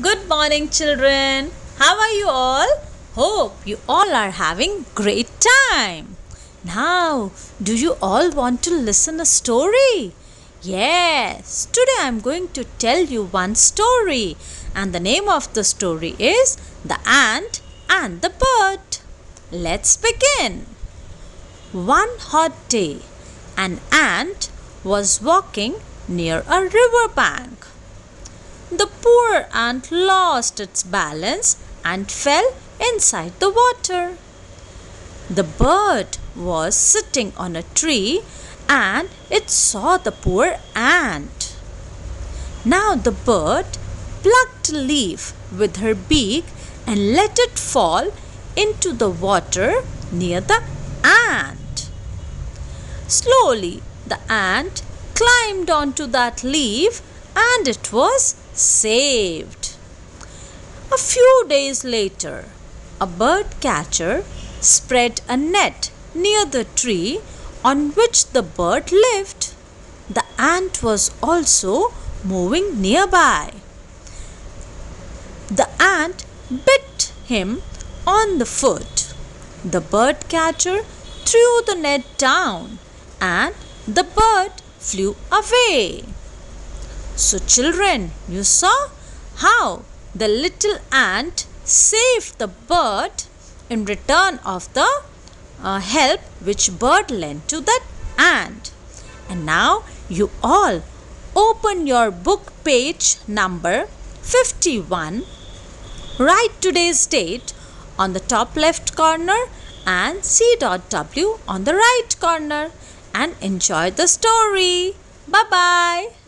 Good morning, children. How are you all? Hope you all are having great time. Now, do you all want to listen a story? Yes, today I'm going to tell you one story, and the name of the story is The Ant and the Bird. Let's begin. One hot day, an ant was walking near a river bank. The poor ant lost its balance and fell inside the water. The bird was sitting on a tree and it saw the poor ant. Now the bird plucked a leaf with her beak and let it fall into the water near the ant. Slowly the ant climbed onto that leaf and it was saved. A few days later, a bird catcher spread a net near the tree on which the bird lived. The ant was also moving nearby. The ant bit him on the foot. The bird catcher threw the net down and the bird flew away. So, children, you saw how the little ant saved the bird in return of the help which bird lent to that ant. And now you all open your book page number 51. Write today's date on the top left corner and C.W on the right corner and enjoy the story. Bye bye.